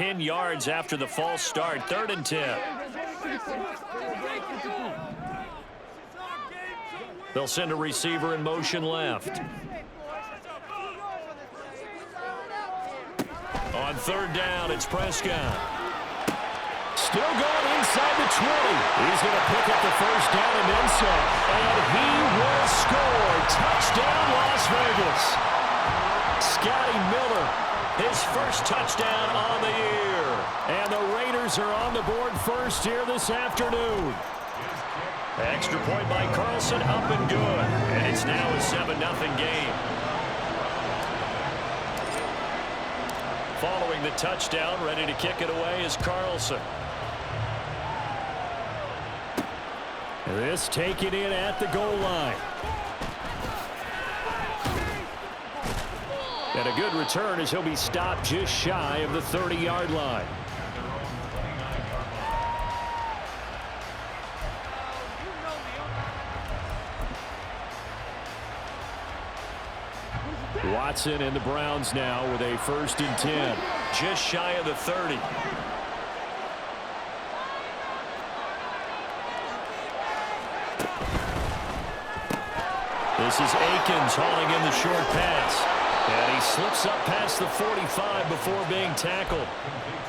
10 yards after the false start. 3rd and 10. They'll send a receiver in motion left. On 3rd down, it's Prescott. Still going inside the 20. He's going to pick up the 1st down and then some. And he will score. Touchdown, Las Vegas. Scotty Miller, his 1st touchdown on the year. And the Raiders are on the board first here this afternoon. Extra point by Carlson, up and good. And it's now a 7-0 game. Following the touchdown, ready to kick it away is Carlson. This taken in at the goal line. And a good return as he'll be stopped just shy of the 30-yard line. Watson and the Browns now with a 1st and 10. Just shy of the 30. This is Akins hauling in the short pass. And he slips up past the 45 before being tackled.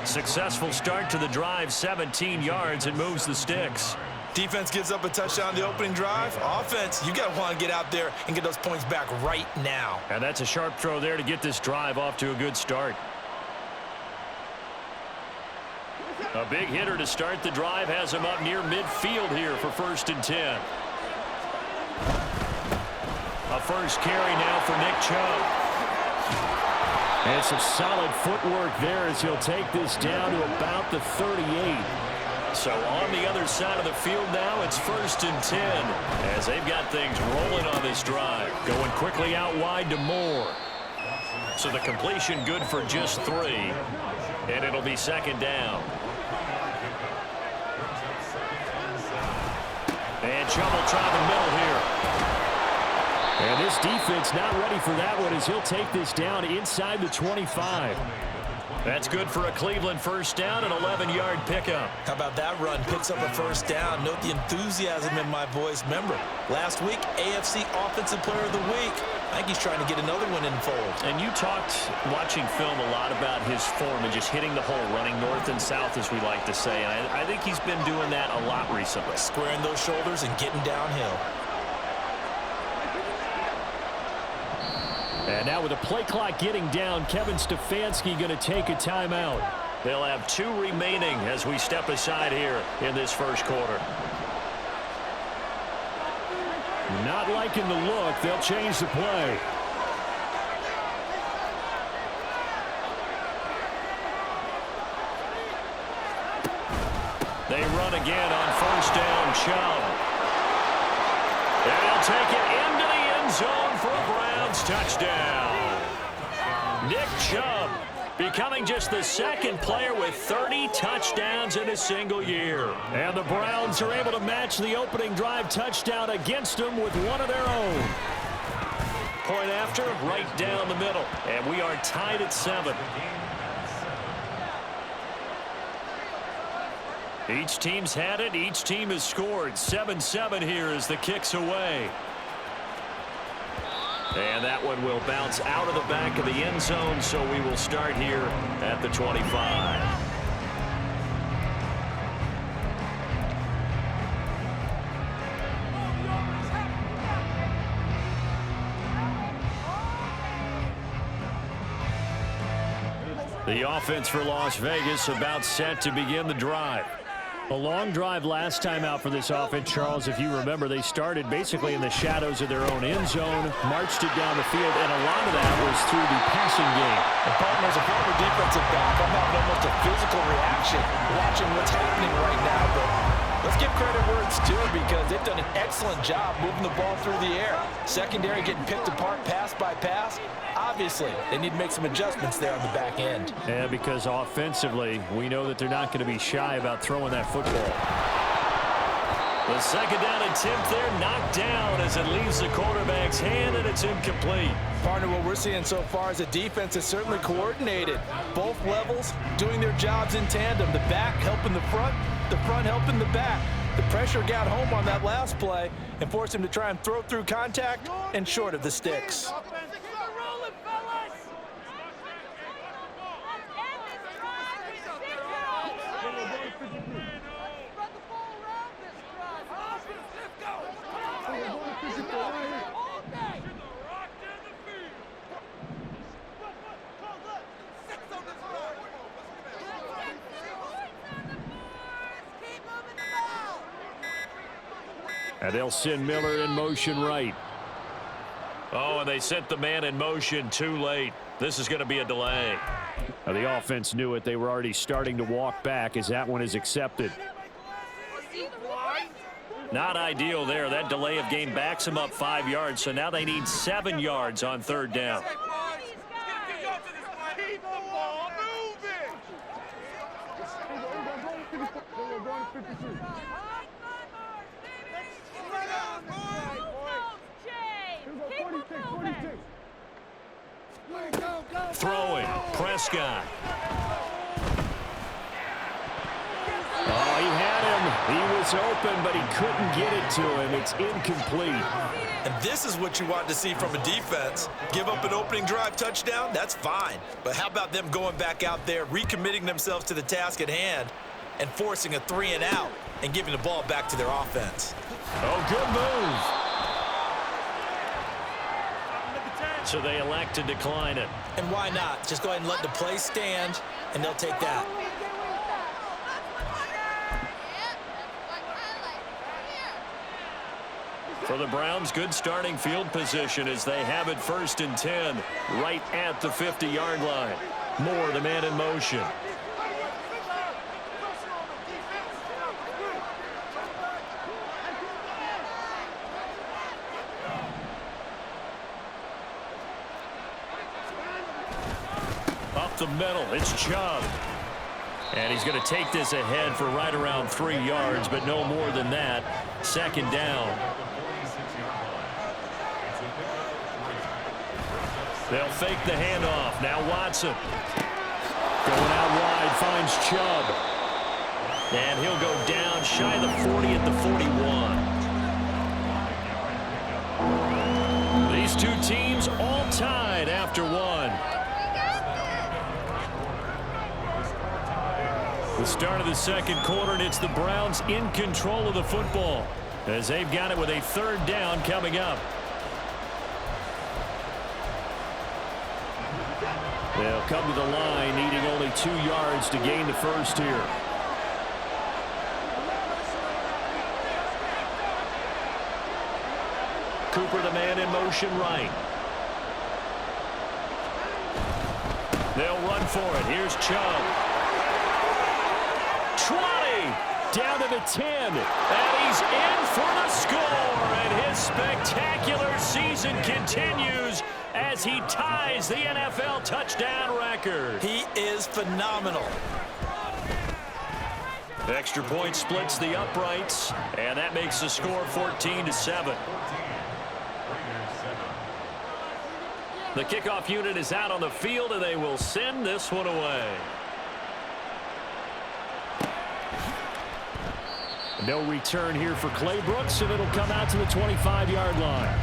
Successful start to the drive, 17 yards, and moves the sticks. Defense gives up a touchdown the opening drive. Offense, you got to want to get out there and get those points back right now. And that's a sharp throw there to get this drive off to a good start. A big hitter to start the drive has him up near midfield here for 1st and 10. A 1st carry now for Nick Chubb. And some solid footwork there as he'll take this down to about the 38. So on the other side of the field now, it's 1st and 10 as they've got things rolling on this drive. Going quickly out wide to Moore. So the completion good for just 3. And it'll be 2nd down. And Chubb will try the middle here. And this defense not ready for that one as he'll take this down inside the 25. That's good for a Cleveland 1st down, an 11-yard pickup. How about that run? Picks up a 1st down. Note the enthusiasm in my voice. Remember, last week, AFC Offensive Player of the Week. I think he's trying to get another one in the fold. And you talked, watching film, a lot about his form and just hitting the hole, running north and south, as we like to say. And I think he's been doing that a lot recently. Squaring those shoulders and getting downhill. And now with the play clock getting down, Kevin Stefanski going to take a timeout. They'll have 2 remaining as we step aside here in this 1st quarter. Not liking the look. They'll change the play. They run again on 1st down. Chubb. And he'll take it into the end zone for a Browns touchdown. Nick Chubb becoming just the 2nd player with 30 touchdowns in a single year. And the Browns are able to match the opening drive touchdown against them with one of their own. Point after, right down the middle. And we are tied at 7. Each team's had it. Each team has scored. 7-7 here as the kick's away. And that one will bounce out of the back of the end zone, so we will start here at the 25. The offense for Las Vegas about set to begin the drive. A long drive last time out for this offense, Charles. If you remember, they started basically in the shadows of their own end zone, marched it down the field, and a lot of that was through the passing game. And partners, a former defensive back, I'm having almost a physical reaction watching what's happening right now. But let's give credit where it's due because they've done an excellent job moving the ball through the air. Secondary getting picked apart pass by pass. Obviously, they need to make some adjustments there on the back end. Yeah, because offensively, we know that they're not going to be shy about throwing that football. The second down attempt there knocked down as it leaves the quarterback's hand, and it's incomplete. Partner, what we're seeing so far is the defense is certainly coordinated. Both levels doing their jobs in tandem. The back helping the front helping the back. The pressure got home on that last play and forced him to try and throw through contact and short of the sticks. And they'll send Miller in motion right. Oh, and they sent the man in motion too late. This is going to be a delay. Now, the offense knew it. They were already starting to walk back as that one is accepted. Not ideal there. That delay of game backs them up 5 yards, so now they need 7 yards on third down. Throwing, Prescott. Oh, he had him. He was open, but he couldn't get it to him. It's incomplete. And this is what you want to see from a defense. Give up an opening drive touchdown, that's fine. But how about them going back out there, recommitting themselves to the task at hand, and forcing a 3 and out and giving the ball back to their offense? Oh, good move. So they elect to decline it. And why not? Just go ahead and let the play stand, and they'll take that. For the Browns, good starting field position as they have it 1st and 10, right at the 50-yard line. Moore, the man in motion. Up the middle, it's Chubb. And he's going to take this ahead for right around 3 yards, but no more than that. 2nd down. They'll fake the handoff. Now Watson. Going out wide, finds Chubb. And he'll go down shy of the 40 at the 41. These two teams all tied after one. The start of the second quarter, and it's the Browns in control of the football as they've got it with a 3rd down coming up. They'll come to the line, needing only 2 yards to gain the first here. Cooper, the man in motion right. They'll run for it. Here's Chubb. 20, down to the 10, and he's in for the score, and his spectacular season continues as he ties the NFL touchdown record. He is phenomenal. Extra point splits the uprights, and that makes the score 14-7. The kickoff unit is out on the field, and they will send this one away. No return here for Clay Brooks, and it'll come out to the 25-yard line.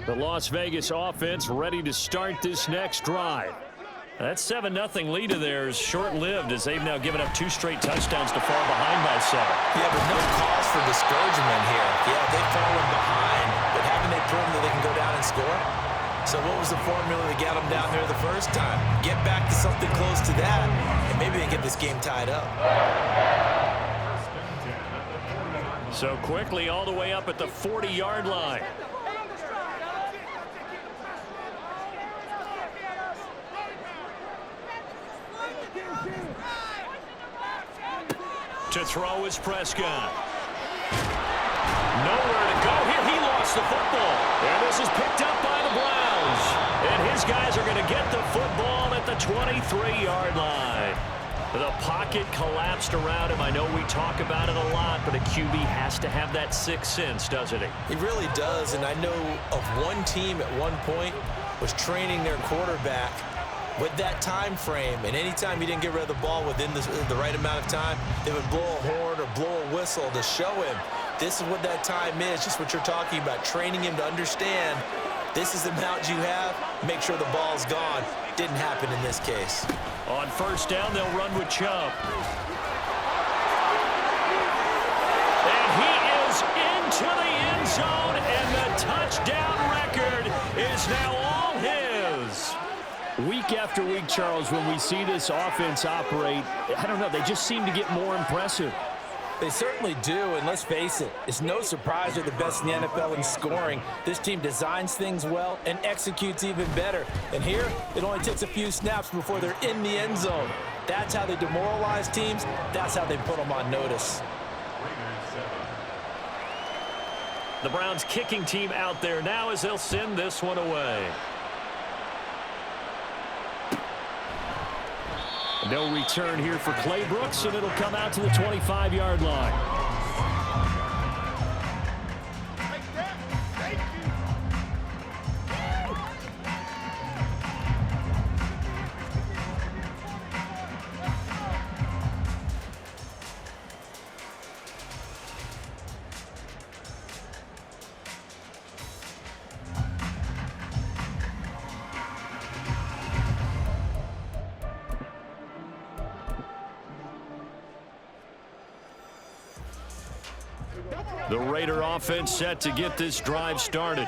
The Las Vegas offense ready to start this next drive. That 7-0 lead of theirs short-lived as they've now given up 2 straight touchdowns to fall behind by 7. Yeah, but no cause for discouragement here. Yeah, they've fallen behind, but haven't they proven that they can go down and score? So what was the formula that got them down there the first time? Get back to something close to that, and maybe they get this game tied up. So quickly all the way up at the 40-yard line. To throw is Prescott. Nowhere to go here. He lost the football. And this is picked up by the Browns. And his guys are going to get the football at the 23-yard line. The pocket collapsed around him. I know we talk about it a lot, but a QB has to have that sixth sense, doesn't he? He really does, and I know of one team at one point was training their quarterback with that time frame, and anytime he didn't get rid of the ball within the right amount of time, they would blow a horn or blow a whistle to show him this is what that time is, just what you're talking about, training him to understand this is the amount you have, make sure the ball's gone. Didn't happen in this case. On first down, they'll run with Chubb. And he is into the end zone, and the touchdown record is now all his. Week after week, Charles, when we see this offense operate, I don't know, they just seem to get more impressive. They certainly do, and let's face it, it's no surprise they're the best in the NFL in scoring. This team designs things well and executes even better. And here, it only takes a few snaps before they're in the end zone. That's how they demoralize teams. That's how they put them on notice. The Browns kicking team out there now as they'll send this one away. No return here for Clay Brooks, and it'll come out to the 25-yard line. The Raider offense set to get this drive started.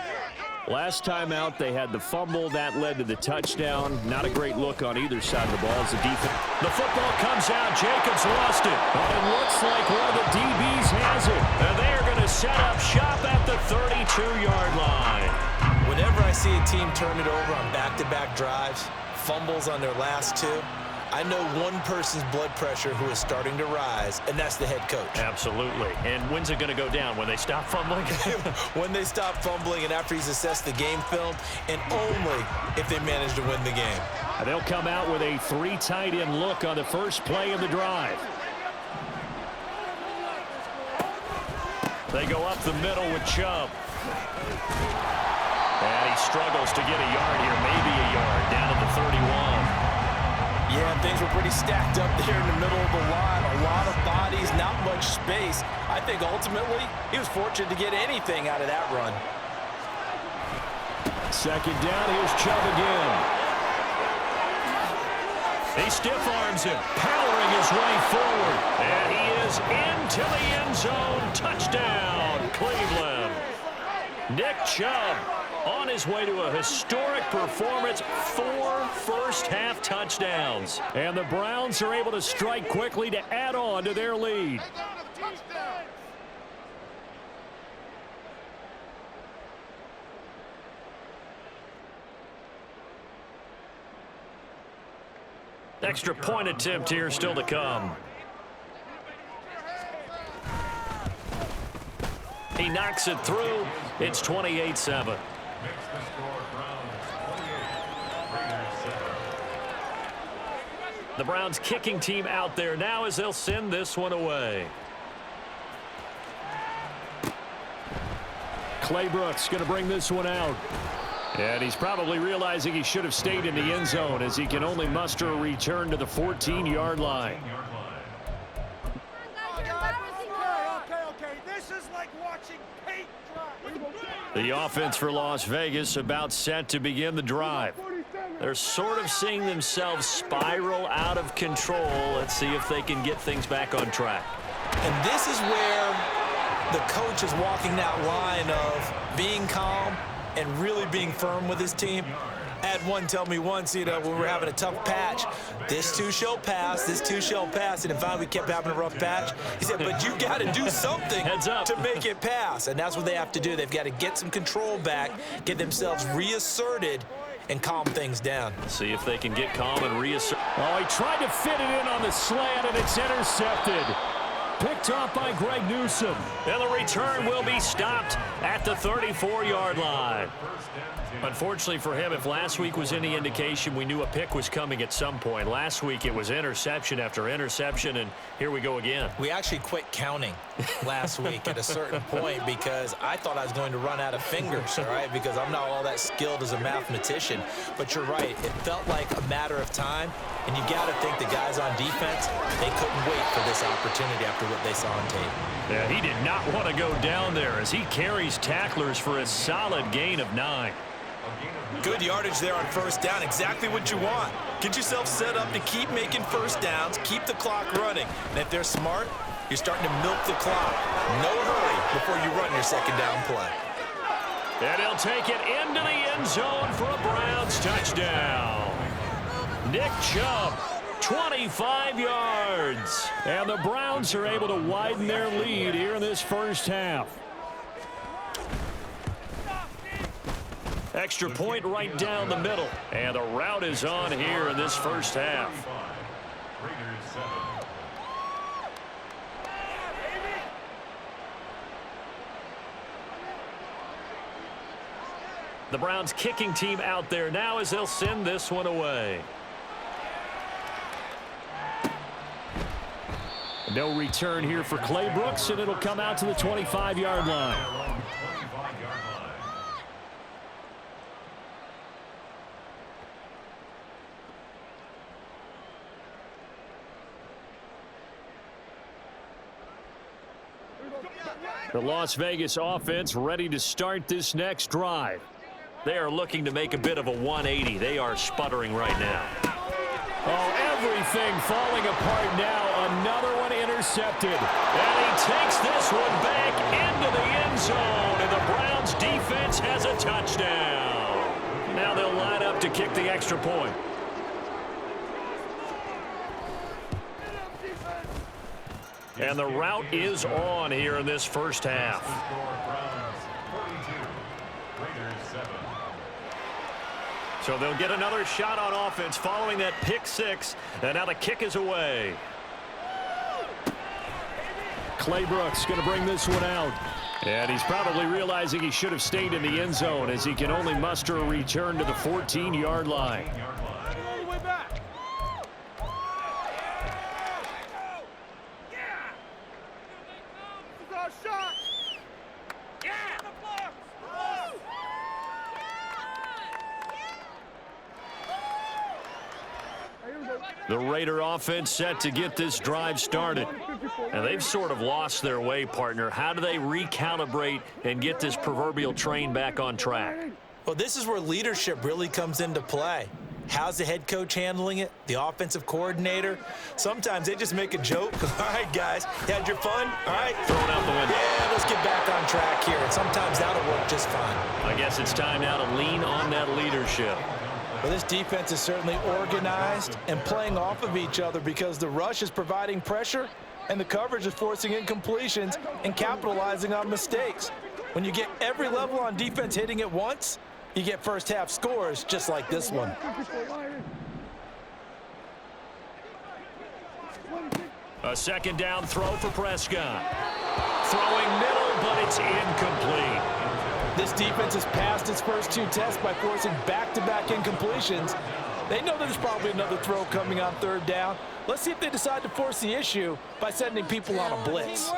Last time out, they had the fumble. That led to the touchdown. Not a great look on either side of the ball as the defense. The football comes out. Jacobs lost it. But it looks like one of the DBs has it. And they are going to set up shop at the 32-yard line. Whenever I see a team turn it over on back-to-back drives, fumbles on their last two, I know one person's blood pressure who is starting to rise, and that's the head coach. Absolutely. And when's it going to go down? When they stop fumbling? When they stop fumbling and after he's assessed the game film, and only if they manage to win the game. They'll come out with a three tight end look on the first play of the drive. They go up the middle with Chubb. And he struggles to get a yard here, maybe a yard, down to the 31. Yeah, things were pretty stacked up there in the middle of the line. A lot of bodies, not much space. I think ultimately he was fortunate to get anything out of that run. Second down, here's Chubb again. He stiff arms him, powering his way forward. And he is into the end zone. Touchdown, Cleveland. Nick Chubb on his way to a historic performance, 4 first-half touchdowns. And the Browns are able to strike quickly to add on to their lead. Extra point attempt here still to come. He knocks it through. It's 28-7. The Browns kicking team out there now as they'll send this one away. Clay Brooks going to bring this one out. And he's probably realizing he should have stayed in the end zone as he can only muster a return to the 14-yard line. The offense for Las Vegas about set to begin the drive. They're sort of seeing themselves spiral out of control. Let's see if they can get things back on track. And this is where the coach is walking that line of being calm and really being firm with his team. I had one tell me once, when we were having a tough patch, this too shall pass, this too shall pass. And if finally we kept having a rough patch, he said, but you got to do something to make it pass. And that's what they have to do. They've got to get some control back, get themselves reasserted, and calm things down. See if they can get calm and reassert. Oh, he tried to fit it in on the slant, and it's intercepted. Picked off by Greg Newsome. And the return will be stopped at the 34-yard line. Unfortunately for him, if last week was any indication, we knew a pick was coming at some point. Last week it was interception after interception, and here we go again. We actually quit counting last week at a certain point because I thought I was going to run out of fingers, all right, because I'm not all that skilled as a mathematician. But you're right, it felt like a matter of time, and you got to think the guys on defense, they couldn't wait for this opportunity after what they saw on tape. Yeah, he did not want to go down there as he carries tacklers for a solid gain of 9. Good yardage there on first down. Exactly what you want. Get yourself set up to keep making first downs, keep the clock running. And if they're smart, you're starting to milk the clock. No hurry before you run your second down play. And he'll take it into the end zone for a Browns touchdown. Nick Chubb, 25 yards. And the Browns are able to widen their lead here in this first half. Extra point right down the middle. And the route is on here in this first half. The Browns kicking team out there now as they'll send this one away. No return here for Clay Brooks, and it'll come out to the 25-yard line. The Las Vegas offense ready to start this next drive. They are looking to make a bit of a 180. They are sputtering right now. Oh, everything falling apart now. Another one intercepted. And he takes this one back into the end zone. And the Browns defense has a touchdown. Now they'll line up to kick the extra point. And the route is on here in this first half. So they'll get another shot on offense following that pick six. And now the kick is away. Clay Brooks going to bring this one out. And he's probably realizing he should have stayed in the end zone as he can only muster a return to the 14-yard line. The Raider offense set to get this drive started. And they've sort of lost their way, partner. How do they recalibrate and get this proverbial train back on track? Well, this is where leadership really comes into play. How's the head coach handling it? The offensive coordinator? Sometimes they just make a joke. All right, guys, you had your fun? All right. Throw it out the window. Yeah, let's get back on track here. And sometimes that'll work just fine. I guess it's time now to lean on that leadership. Well, this defense is certainly organized and playing off of each other because the rush is providing pressure and the coverage is forcing incompletions and capitalizing on mistakes. When you get every level on defense hitting at once, you get first half scores just like this one. A second down throw for Prescott. Throwing middle, but it's incomplete. This defense has passed its first two tests by forcing back-to-back incompletions. They know there's probably another throw coming on third down. Let's see if they decide to force the issue by sending people on a blitz.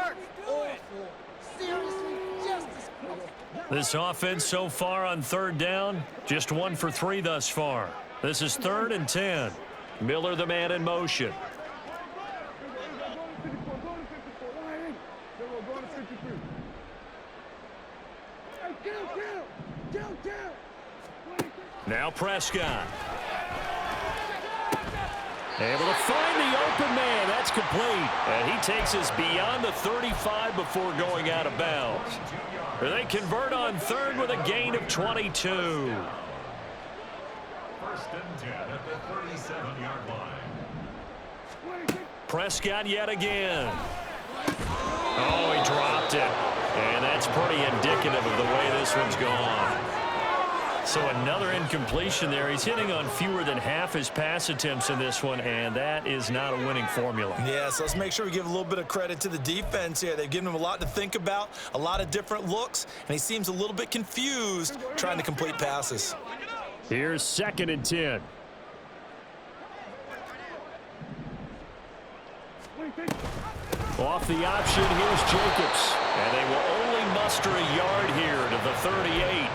This offense so far on third down, just 1 for 3 thus far. This is 3rd and 10. Miller the man in motion. Now Prescott. Able to find the open man. That's complete. And he takes us beyond the 35 before going out of bounds. They convert on 3rd with a gain of 22. 1st and 10 at the 37-yard line. Prescott yet again. Oh, he dropped it. And that's pretty indicative of the way this one's gone. So another incompletion there. He's hitting on fewer than half his pass attempts in this one, and that is not a winning formula. Yeah, so let's make sure we give a little bit of credit to the defense here. They've given him a lot to think about, a lot of different looks, and he seems a little bit confused trying to complete passes. Here's 2nd and 10. Off the option, here's Jacobs. And they will only muster a yard here to the 38.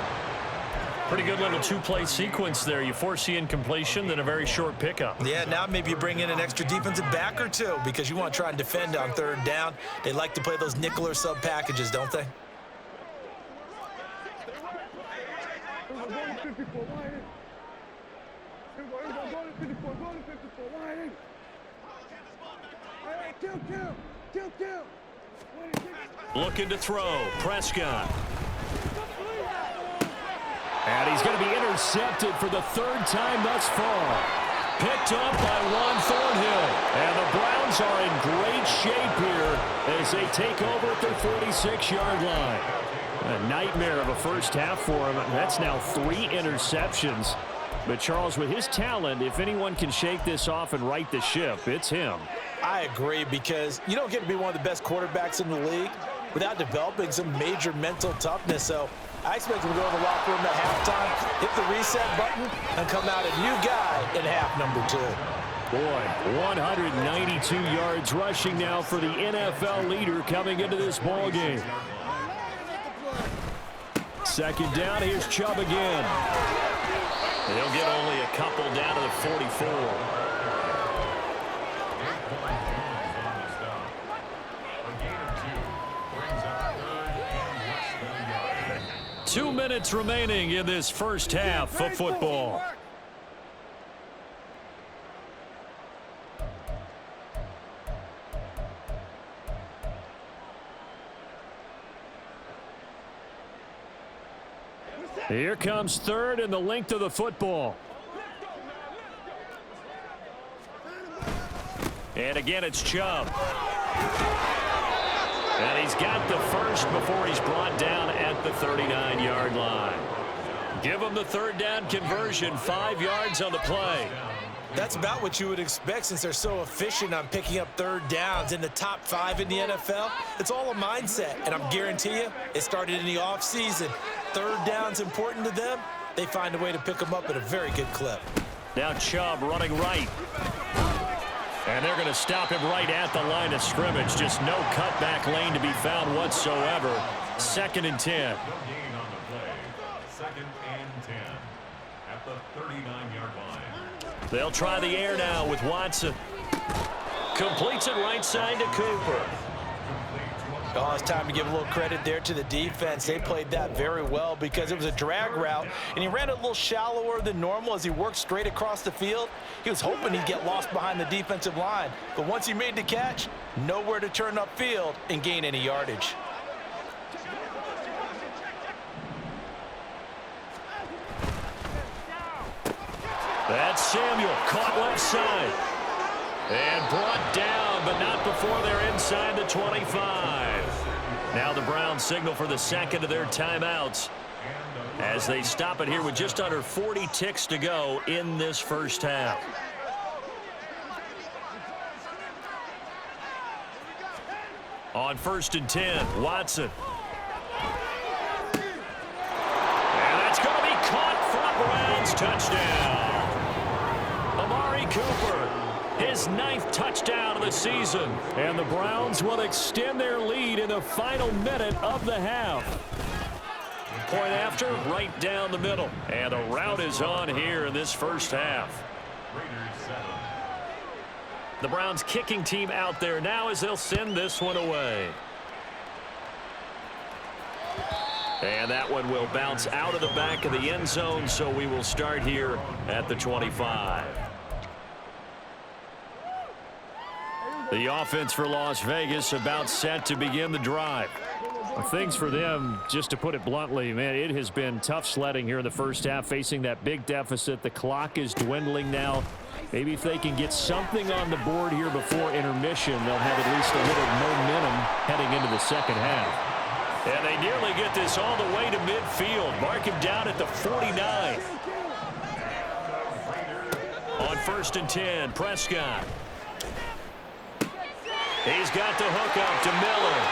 Pretty good little two-play sequence there. You force the incompletion, then a very short pickup. Yeah, now maybe you bring in an extra defensive back or two because you want to try and defend on 3rd down. They like to play those nickel or sub packages, don't they? Looking to throw. Prescott. And he's going to be intercepted for the 3rd time thus far. Picked up by Juan Thornhill. And the Browns are in great shape here as they take over at their 46-yard line. A nightmare of a first half for him. That's now 3 interceptions. But Charles, with his talent, if anyone can shake this off and right the ship, it's him. I agree, because you don't get to be one of the best quarterbacks in the league without developing some major mental toughness. So I expect him to go in the locker room at halftime, hit the reset button, and come out a new guy in half number 2. Boy, 192 yards rushing now for the NFL leader coming into this ball game. 2nd down, here's Chubb again. They'll get only a couple down to the 44. 2 minutes remaining in this first half of football. Here comes 3rd and the length of the football. And again, it's Chubb. And he's got the first before he's brought down at the 39-yard line. Give him the 3rd down conversion, 5 yards on the play. That's about what you would expect since they're so efficient on picking up 3rd downs in the top 5 in the NFL. It's all a mindset, and I'm guarantee you it started in the offseason. 3rd down's important to them. They find a way to pick them up at a very good clip. Now Chubb running right. And they're going to stop him right at the line of scrimmage. Just no cutback lane to be found whatsoever. 2nd and 10. 2nd and 10 at the 39-yard line. They'll try the air now with Watson. Completes it right side to Cooper. Oh, it's time to give a little credit there to the defense. They played that very well because it was a drag route, and he ran it a little shallower than normal as he worked straight across the field. He was hoping he'd get lost behind the defensive line, but once he made the catch, nowhere to turn upfield and gain any yardage. That's Samuel, caught left side. And brought down, but not before they're inside the 25. Now the Browns signal for the 2nd of their timeouts as they stop it here with just under 40 ticks to go in this first half. On 1st and 10, Watson. And that's going to be caught for a Browns touchdown. Amari Cooper, his 9th touchdown of the season. And the Browns will extend their lead in the final minute of the half. Point after, right down the middle. And the route is on here in this first half. The Browns kicking team out there now as they'll send this one away. And that one will bounce out of the back of the end zone, so we will start here at the 25. The offense for Las Vegas about set to begin the drive. Things for them, just to put it bluntly, man, it has been tough sledding here in the first half, facing that big deficit. The clock is dwindling now. Maybe if they can get something on the board here before intermission, they'll have at least a little momentum heading into the second half. And they nearly get this all the way to midfield. Mark him down at the 49. On 1st and 10, Prescott. He's got the hook up to Miller.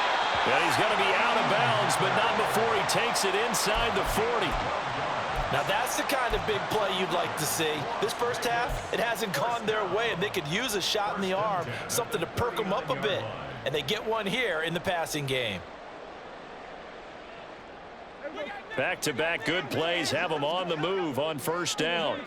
And he's going to be out of bounds, but not before he takes it inside the 40. Now that's the kind of big play you'd like to see. This first half, it hasn't gone their way, and they could use a shot in the arm, something to perk them up a bit. And they get one here in the passing game. Back-to-back good plays have them on the move on 1st down.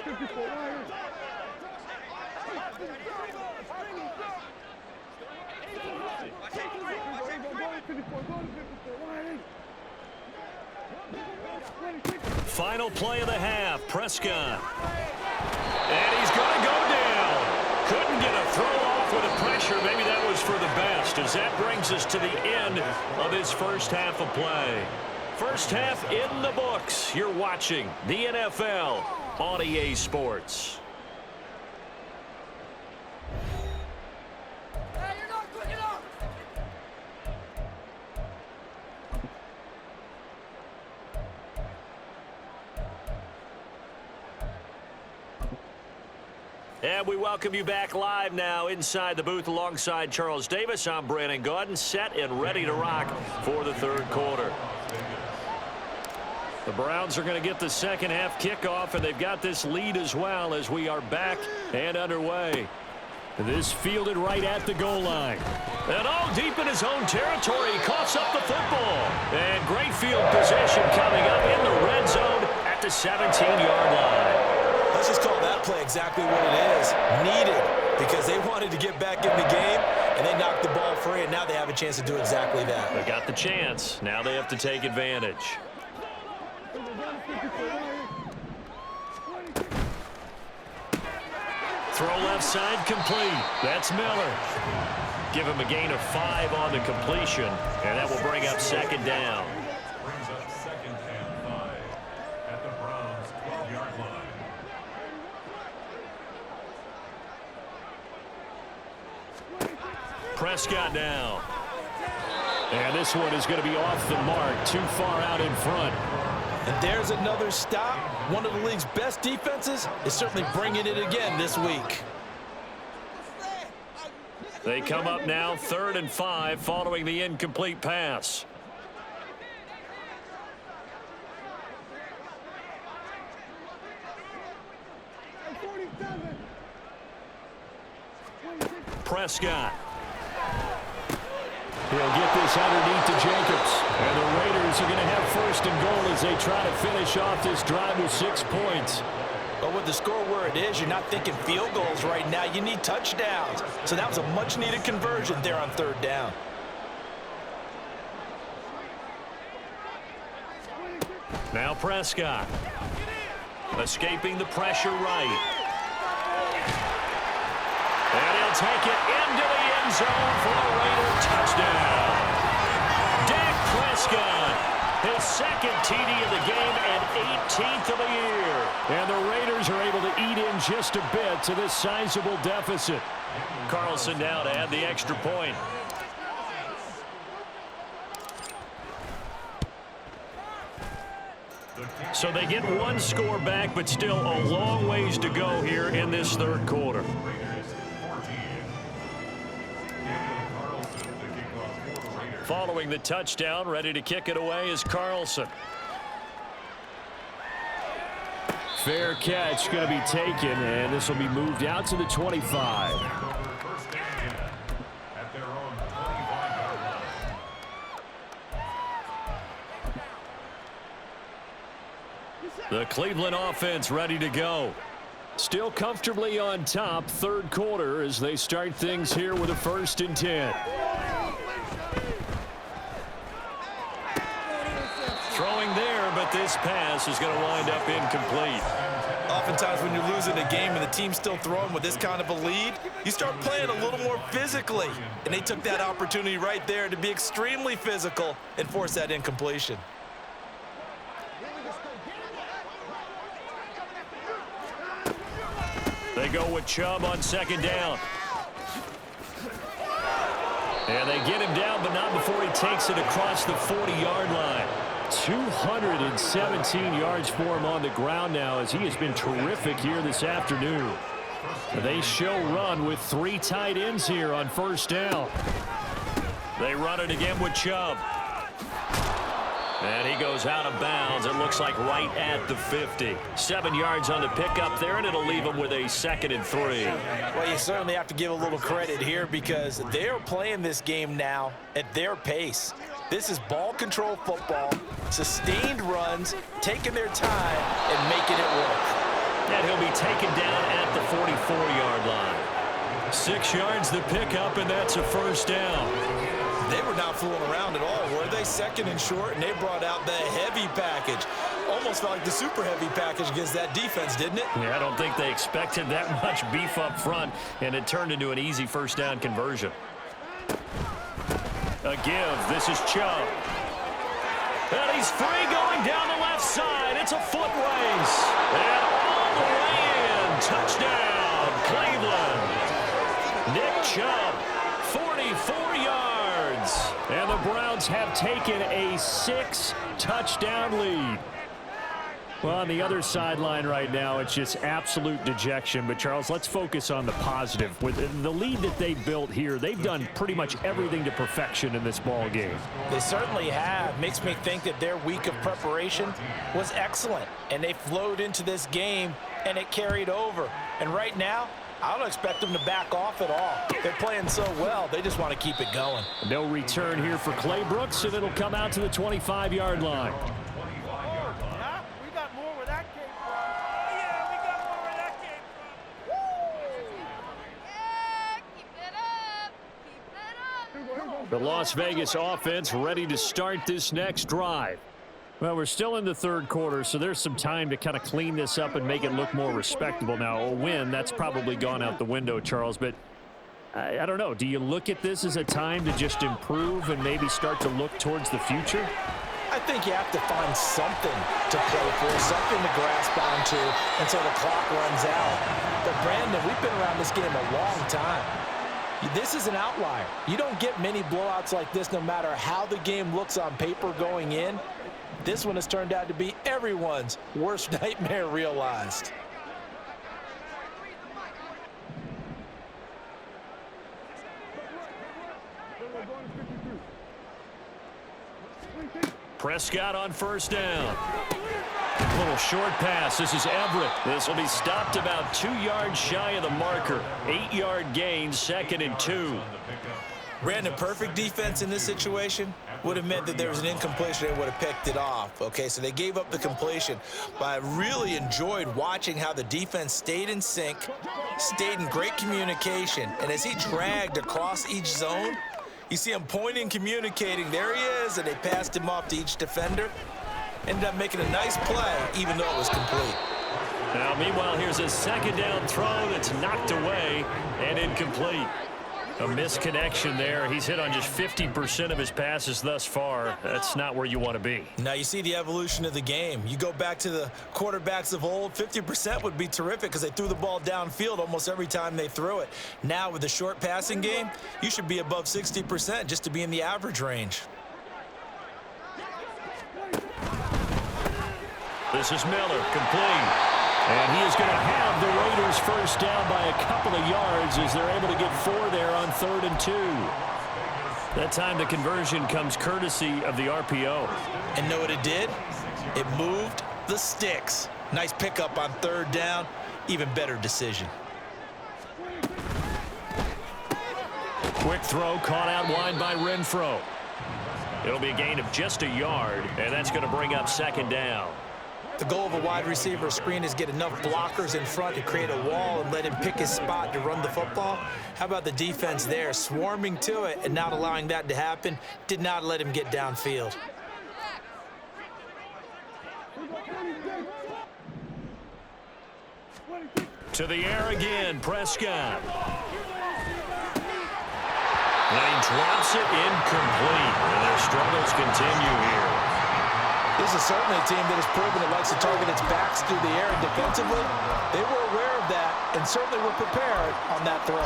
Final play of the half, Prescott. And he's going to go down. Couldn't get a throw off with the pressure. Maybe that was for the best, as that brings us to the end of this first half of play. First half in the books. You're watching the NFL on EA Sports. And we welcome you back live now inside the booth alongside Charles Davis. I'm Brandon Gaudin, set and ready to rock for the 3rd quarter. The Browns are going to get the second half kickoff, and they've got this lead as well as we are back and underway. This fielded right at the goal line. And all deep in his own territory, he coughs up the football. And great field position coming up in the red zone at the 17-yard line. Let's just call that play exactly what it is. Needed, because they wanted to get back in the game, and they knocked the ball free, and now they have a chance to do exactly that. They got the chance. Now they have to take advantage. Throw left side complete. That's Miller. Give him a gain of 5 on the completion, and that will bring up 2nd down. Brings up 2nd and 5 at the Browns' 12-yard line. Prescott now. And this one is going to be off the mark, too far out in front. And there's another stop. One of the league's best defenses is certainly bringing it again this week. They come up now 3rd and 5 following the incomplete pass. Prescott. He'll get this underneath to Jacobs. And the Raiders are going to have 1st and goal as they try to finish off this drive with 6 points. But with the score where it is, you're not thinking field goals right now. You need touchdowns. So that was a much-needed conversion there on 3rd down. Now Prescott. Escaping the pressure right. And he'll take it into the end zone for a Raider touchdown. Dak Prescott, his 2nd TD of the game and 18th of the year. And the Raiders are able to eat in just a bit to this sizable deficit. Carlson now to add the extra point. So they get 1 score back, but still a long ways to go here in this 3rd quarter. Following the touchdown, ready to kick it away is Carlson. Fair catch going to be taken, and this will be moved out to the 25. The Cleveland offense ready to go. Still comfortably on top, 3rd quarter as they start things here with a 1st and 10. Throwing there, but this pass is going to wind up incomplete. Oftentimes when you're losing a game and the team's still throwing with this kind of a lead, you start playing a little more physically. And they took that opportunity right there to be extremely physical and force that incompletion. They go with Chubb on 2nd down. And they get him down, but not before he takes it across the 40-yard line. 217 yards for him on the ground now, as he has been terrific here this afternoon. They show run with 3 tight ends here on first down. They run it again with Chubb. And he goes out of bounds, it looks like right at the 50. 7 yards on the pickup there, and it'll leave him with a 2nd and 3. Well, you certainly have to give a little credit here because they're playing this game now at their pace. This is ball control football, sustained runs, taking their time and making it work. And he'll be taken down at the 44-yard line. 6 yards the pickup, and that's a first down. They were not fooling around at all, were they? 2nd and short, and they brought out the heavy package. Almost felt like the super heavy package against that defense, didn't it? Yeah, I don't think they expected that much beef up front, and it turned into an easy first down conversion. A give. This is Chubb. And he's free going down the left side. It's a foot race. And all the way in. Touchdown, Cleveland. Nick Chubb, 44 yards. And the Browns have taken a 6-touchdown lead. Well, on the other sideline right now, it's just absolute dejection. But, Charles, let's focus on the positive. With the lead that they built here, they've done pretty much everything to perfection in this ball game. They certainly have. Makes me think that their week of preparation was excellent. And they flowed into this game, and it carried over. And right now, I don't expect them to back off at all. They're playing so well, they just want to keep it going. No return here for Clay Brooks, and it'll come out to the 25-yard line. The Las Vegas offense ready to start this next drive. Well, we're still in the third quarter, so there's some time to kind of clean this up and make it look more respectable. Now, a win, that's probably gone out the window, Charles, but I don't know. Do you look at this as a time to just improve and maybe start to look towards the future? I think you have to find something to play for, something to grasp onto until the clock runs out. But, Brandon, we've been around this game a long time. This is an outlier. You don't get many blowouts like this no matter how the game looks on paper going in. This one has turned out to be everyone's worst nightmare realized. Prescott on first down. Little short pass. This is Everett. This will be stopped about 2 yards shy of the marker. 8-yard gain, 2nd and 2. Brandon, perfect defense in this situation would have meant that there was an incompletion. They would have picked it off. Okay, so they gave up the completion. But I really enjoyed watching how the defense stayed in sync, stayed in great communication. And as he dragged across each zone, you see him pointing, communicating. There he is, and they passed him off to each defender. Ended up making a nice play, even though it was complete. Now, meanwhile, here's a 2nd down throw that's knocked away and incomplete. A misconnection there. He's hit on just 50% of his passes thus far. That's not where you want to be. Now, you see the evolution of the game. You go back to the quarterbacks of old, 50% would be terrific because they threw the ball downfield almost every time they threw it. Now, with the short passing game, you should be above 60% just to be in the average range. This is Miller, complete. And he is going to have the Raiders first down by a couple of yards as they're able to get 4 there on 3rd and 2. That time the conversion comes courtesy of the RPO. And know what it did? It moved the sticks. Nice pickup on 3rd down. Even better decision. Quick throw caught out wide by Renfro. It'll be a gain of just a yard, and that's going to bring up 2nd down. The goal of a wide receiver screen is get enough blockers in front to create a wall and let him pick his spot to run the football. How about the defense there, swarming to it and not allowing that to happen? Did not let him get downfield. To the air again, Prescott. And he drops it incomplete, and their struggles continue here. This is certainly a team that has proven it likes to target its backs through the air and defensively. They were aware of that and certainly were prepared on that throw.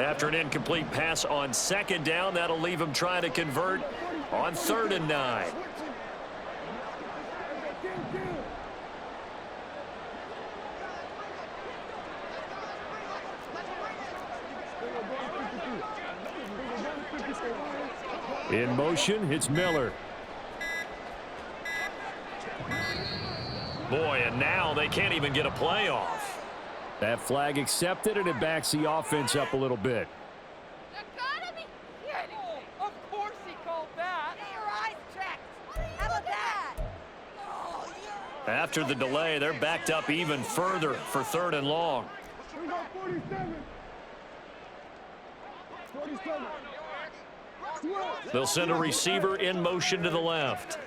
After an incomplete pass on second down, that'll leave him trying to convert on 3rd and 9. In motion, it's Miller. Boy, and now they can't even get a play off. That flag accepted, and it backs the offense up a little bit. You gotta be kidding me. Of course he called that. Get your eyes checked. How about that? Oh, yeah. After the delay, they're backed up even further for 3rd and long. We got 47. 47. They'll send a receiver in motion to the left.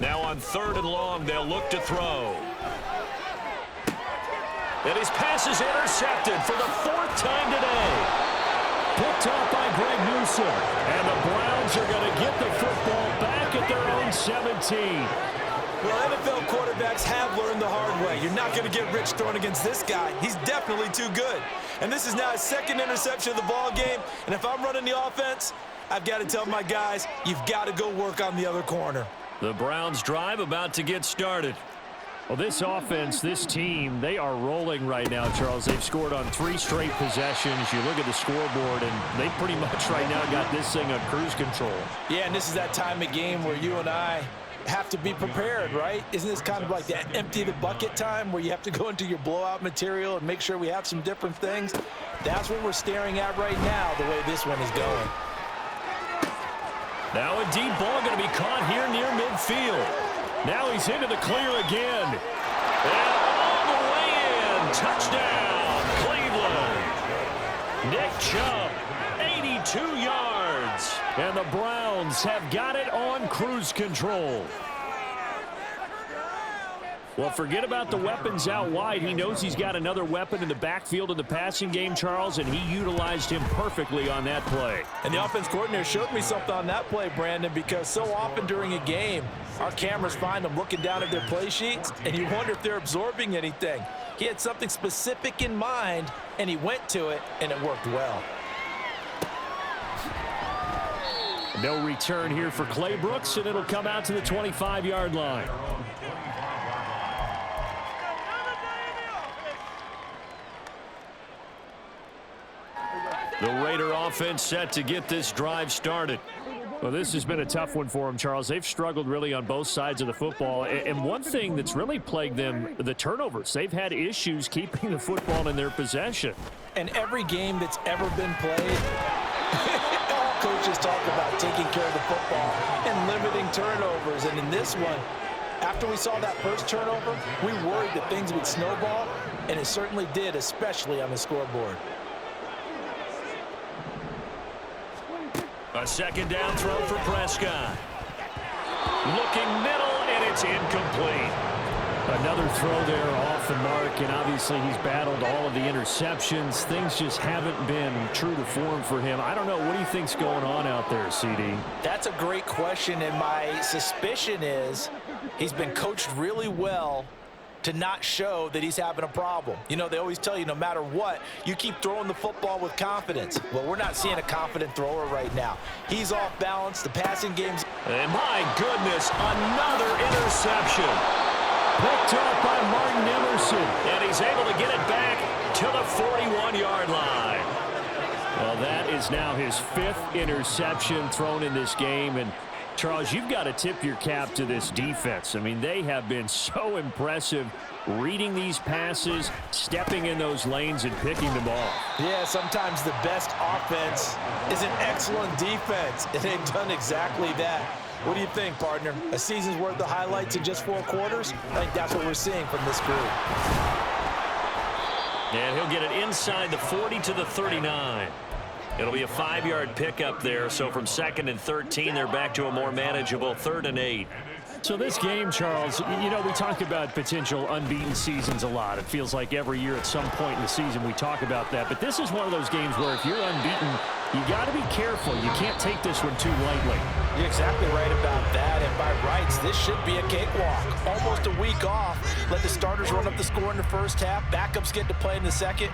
Now on 3rd and long, they'll look to throw. And his pass is intercepted for the 4th time today. Picked off by Greg Newsome. And the Browns are going to get the football back at their own 17. Well, NFL quarterbacks have learned the hard way. You're not going to get rich throwing against this guy. He's definitely too good. And this is now his 2nd interception of the ball game. And if I'm running the offense, I've got to tell my guys, you've got to go work on the other corner. The Browns drive about to get started. Well, this offense, this team, they are rolling right now, Charles. They've scored on 3 straight possessions. You look at the scoreboard, and they pretty much right now got this thing on cruise control. Yeah, and this is that time of game where you and I have to be prepared, right? Isn't this kind of like that empty the bucket time where you have to go into your blowout material and make sure we have some different things? That's what we're staring at right now, the way this one is going. Now a deep ball going to be caught here near midfield. Now he's into the clear again. And all the way in. Touchdown, Cleveland. Nick Chubb, 82 yards. And the Browns have got it on cruise control. Well, forget about the weapons out wide. He knows he's got another weapon in the backfield of the passing game, Charles, and he utilized him perfectly on that play. And the offense coordinator showed me something on that play, Brandon, because so often during a game, our cameras find them looking down at their play sheets, and you wonder if they're absorbing anything. He had something specific in mind, and he went to it, and it worked well. No return here for Clay Brooks, and it'll come out to the 25-yard line. The Raider offense set to get this drive started. Well, this has been a tough one for them, Charles. They've struggled really on both sides of the football. And one thing that's really plagued them, the turnovers. They've had issues keeping the football in their possession. And every game that's ever been played, all coaches talk about taking care of the football and limiting turnovers. And in this one, after we saw that first turnover, we worried that things would snowball, and it certainly did, especially on the scoreboard. A second down throw for Prescott. Looking middle, and it's incomplete. Another throw there off the mark, and obviously he's battled all of the interceptions. Things just haven't been true to form for him. I don't know. What do you think's going on out there, CD? That's a great question, and my suspicion is he's been coached really well to not show that he's having a problem. You know, they always tell you no matter what, you keep throwing the football with confidence. Well, we're not seeing a confident thrower right now. He's off balance. The passing game's... And my goodness, another interception. Picked up by Martin Emerson. And he's able to get it back to the 41-yard line. Well, that is now his 5th interception thrown in this game. And Charles, you've got to tip your cap to this defense. I mean, they have been so impressive reading these passes, stepping in those lanes, and picking them off. Yeah, sometimes the best offense is an excellent defense, and they've done exactly that. What do you think, partner? A season's worth of highlights in just 4 quarters? I think that's what we're seeing from this group. And he'll get it inside the 40 to the 39. It'll be a 5-yard pickup there, so from 2nd and 13, they're back to a more manageable 3rd and 8. So this game, Charles, you know, we talk about potential unbeaten seasons a lot. It feels like every year at some point in the season we talk about that. But this is one of those games where if you're unbeaten, you got to be careful. You can't take this one too lightly. You're exactly right about that. And by rights, this should be a cakewalk. Almost a week off. Let the starters run up the score in the first half. Backups get to play in the second.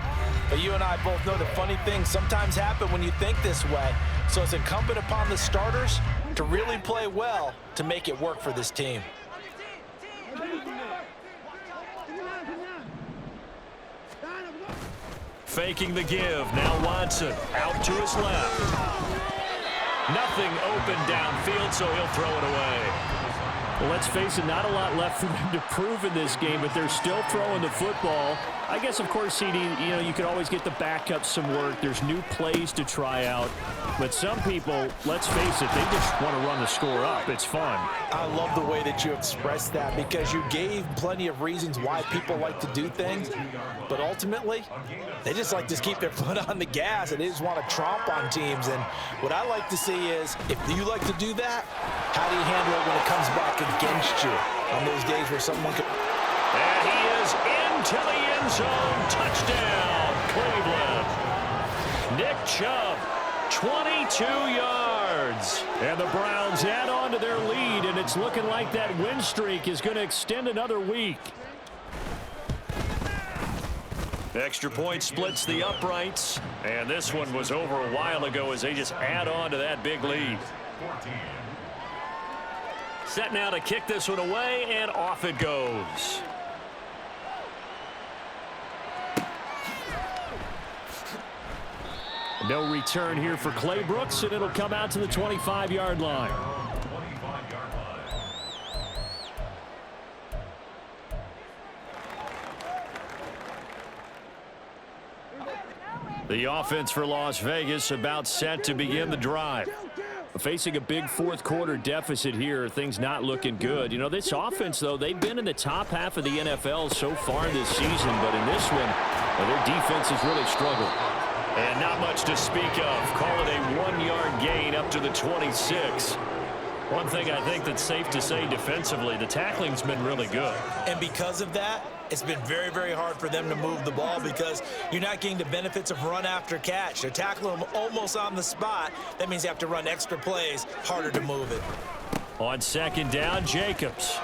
But you and I both know the funny things sometimes happen when you think this way. So it's incumbent upon the starters to really play well to make it work for this team. Faking the give. Now Watson out to his left. Nothing open downfield, so he'll throw it away. Well, let's face it, not a lot left for them to prove in this game, but they're still throwing the football. I guess, of course, CD, you know, you could always get the backups some work. There's new plays to try out. But some people, let's face it, they just want to run the score up. It's fun. I love the way that you expressed that because you gave plenty of reasons why people like to do things. But ultimately, they just like to keep their foot on the gas and they just want to tromp on teams. And what I like to see is, if you like to do that, how do you handle it when it comes back against you on those days where someone could... And he is into the end zone. Touchdown, Cleveland. Nick Chubb, 22 yards. And the Browns add on to their lead, and it's looking like that win streak is going to extend another week. Extra point splits the uprights, and this one was over a while ago as they just add on to that big lead. 14. Set now to kick this one away, and off it goes. No return here for Clay Brooks, and it'll come out to the 25-yard line. 25-yard line. The offense for Las Vegas about set to begin the drive. Facing a big fourth-quarter deficit here, things not looking good. You know, this offense, though, they've been in the top half of the NFL so far this season, but in this one, their defense has really struggled. And not much to speak of. Call it a 1-yard gain up to the 26. One thing I think that's safe to say defensively, the tackling's been really good. And because of that, it's been very, very hard for them to move the ball because you're not getting the benefits of run after catch. They're tackling them almost on the spot. That means you have to run extra plays, harder to move it. On second down, Jacobs.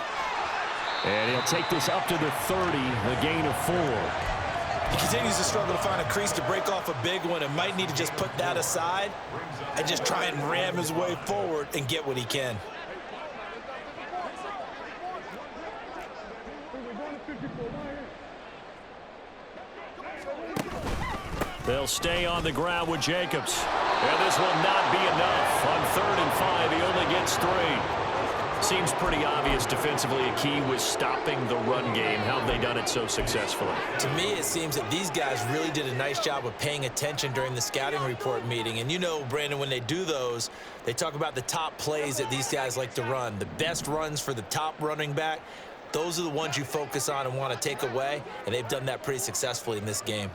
And he'll take this up to the 30, the gain of 4. He continues to struggle to find a crease to break off a big one and might need to just put that aside and just try and ram his way forward and get what he can. They'll stay on the ground with Jacobs. And this will not be enough. On 3rd and 5, he only gets 3. Seems pretty obvious defensively a key was stopping the run game. How have they done it so successfully? To me, it seems that these guys really did a nice job of paying attention during the scouting report meeting. And you know, Brandon, when they do those, they talk about the top plays that these guys like to run. The best runs for the top running back, those are the ones you focus on and want to take away. And they've done that pretty successfully in this game.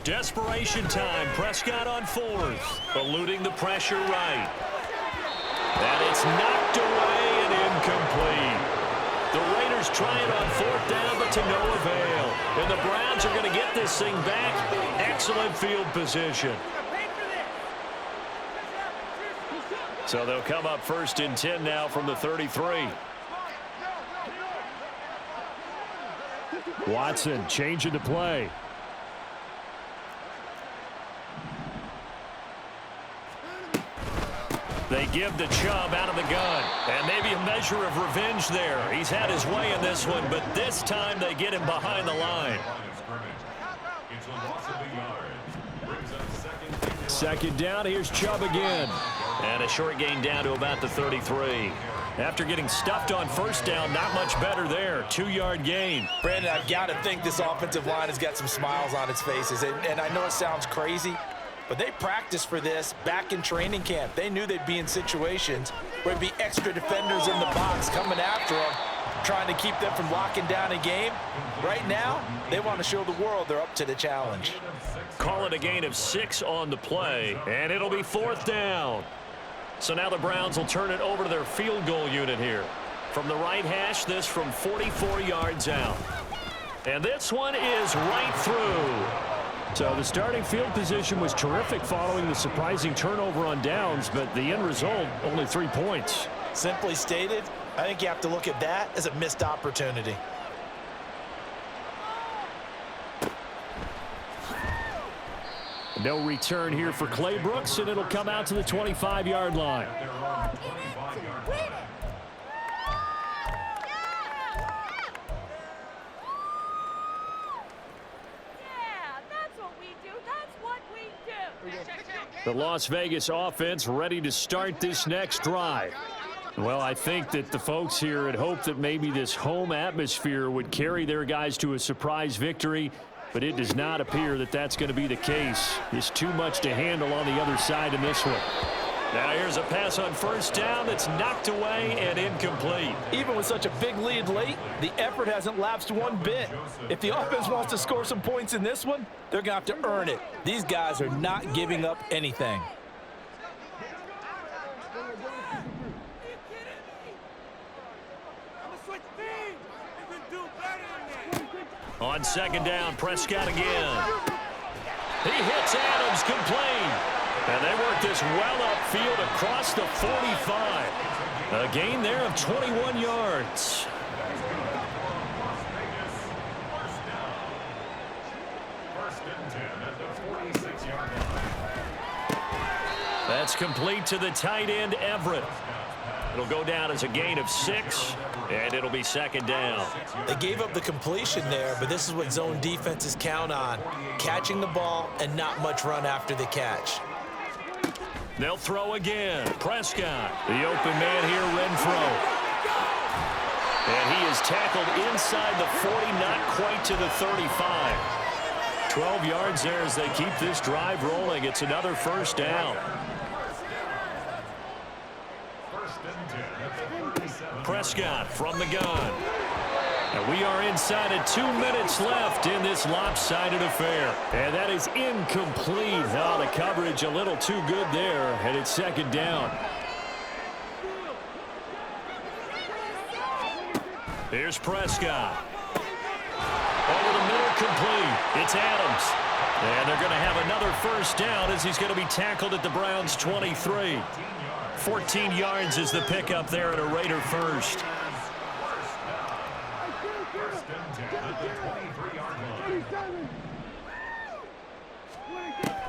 Desperation time. Prescott on 4th. Eluding the pressure right. And it's knocked away and incomplete. The Raiders try it on 4th down, but to no avail. And the Browns are going to get this thing back. Excellent field position. So they'll come up 1st and 10 now from the 33. Watson changing the play. They give to Chubb out of the gun. And maybe a measure of revenge there. He's had his way in this one, but this time they get him behind the line. It's a loss of a yard. Brings up Second down, here's Chubb again. And a short gain down to about the 33. After getting stuffed on 1st down, not much better there. 2-yard gain. Brandon, I've got to think this offensive line has got some smiles on its faces. And I know it sounds crazy, but they practiced for this back in training camp. They knew they'd be in situations where it'd be extra defenders in the box coming after them. trying to keep them from locking down a game. Right now, they want to show the world they're up to the challenge. Call it a gain of 6 on the play, and it'll be 4th down. So now the Browns will turn it over to their field goal unit here. From the right hash, this from 44 yards out. And this one is right through. So the starting field position was terrific following the surprising turnover on downs, but the end result, only 3 points. Simply stated, I think you have to look at that as a missed opportunity. No return here for Clay Brooks, and it'll come out to the 25-yard line. The Las Vegas offense ready to start this next drive. Well, I think that the folks here had hoped that maybe this home atmosphere would carry their guys to a surprise victory, but it does not appear that that's going to be the case. It's too much to handle on the other side in this one. Now here's a pass on 1st down that's knocked away and incomplete. Even with such a big lead late, the effort hasn't lapsed one bit. If the offense wants to score some points in this one, they're going to have to earn it. These guys are not giving up anything. On 2nd down, Prescott again. He hits Adams complete. And they work this well upfield across the 45. A gain there of 21 yards. That's complete to the tight end, Everett. It'll go down as a gain of 6, and it'll be 2nd down. They gave up the completion there, but this is what zone defenses count on. Catching the ball and not much run after the catch. They'll throw again. Prescott, the open man here, Renfro. And he is tackled inside the 40, not quite to the 35. 12 yards there as they keep this drive rolling. It's another 1st down. Prescott from the gun. And we are inside of 2 minutes left in this lopsided affair. And that is incomplete. Oh, the coverage a little too good there, and it's 2nd down. Here's Prescott. Over the middle, complete. It's Adams. And they're going to have another 1st down as he's going to be tackled at the Browns' 23. 14 yards is the pickup there at a Raider 1st.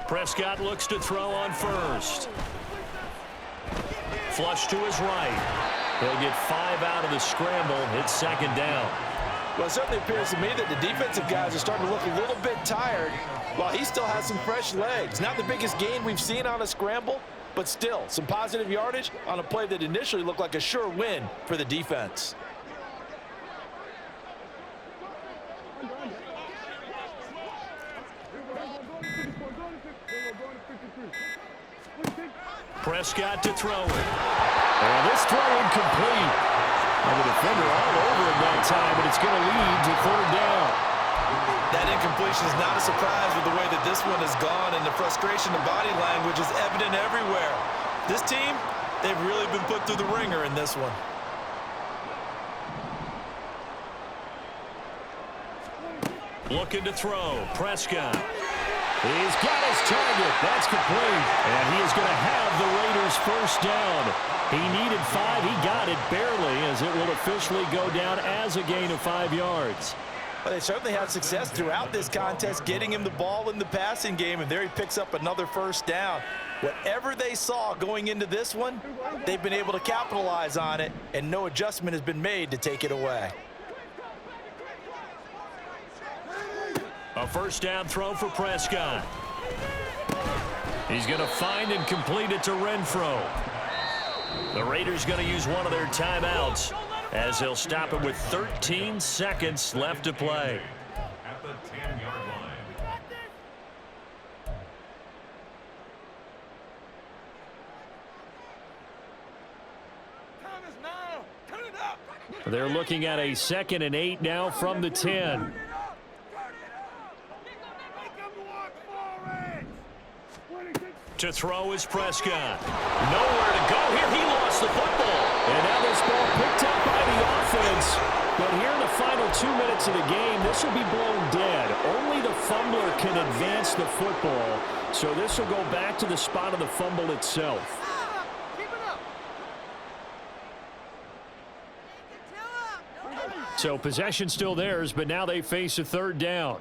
Prescott looks to throw on 1st. Flush to his right. He'll get 5 out of the scramble. It's 2nd down. Well, it certainly appears to me that the defensive guys are starting to look a little bit tired while he still has some fresh legs. Not the biggest gain we've seen on a scramble, but still some positive yardage on a play that initially looked like a sure win for the defense. Prescott to throw it. And this throw incomplete. And the defender all over him that time, but it's going to lead to 3rd down. That incompletion is not a surprise with the way that this one has gone, and the frustration of body language is evident everywhere. This team, they've really been put through the ringer in this one. Looking to throw. Prescott. He's got his target. That's complete. And he is going to have the Raiders 1st down. He needed 5. He got it barely, as it will officially go down as a gain of 5 yards. Well, they certainly had success throughout this contest, getting him the ball in the passing game, and there he picks up another 1st down. Whatever they saw going into this one, they've been able to capitalize on it, and no adjustment has been made to take it away. A 1st down throw for Prescott. He's going to find and complete it to Renfro. The Raiders going to use one of their timeouts as they'll stop it with 13 seconds left to play. At the 10-yard line. Time is now. They're looking at a 2nd and 8 now from the 10. To throw is Prescott. Nowhere to go here. He lost the football. And now this ball picked up by the offense. But here in the final 2 minutes of the game, this will be blown dead. Only the fumbler can advance the football. So this will go back to the spot of the fumble itself. So possession still theirs, but now they face a 3rd down.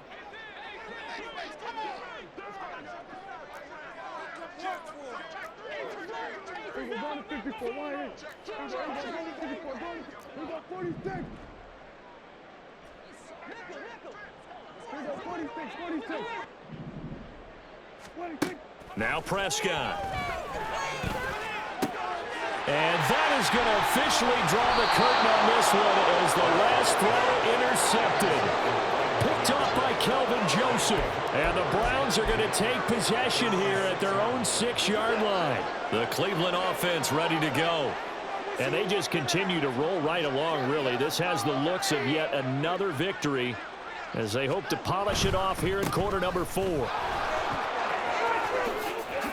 Now Prescott. And that is going to officially draw the curtain on this one as the last throw intercepted. Picked off by Kelvin Joseph. And the Browns are going to take possession here at their own 6-yard line. The Cleveland offense ready to go. And they just continue to roll right along, really. This has the looks of yet another victory as they hope to polish it off here in quarter number 4.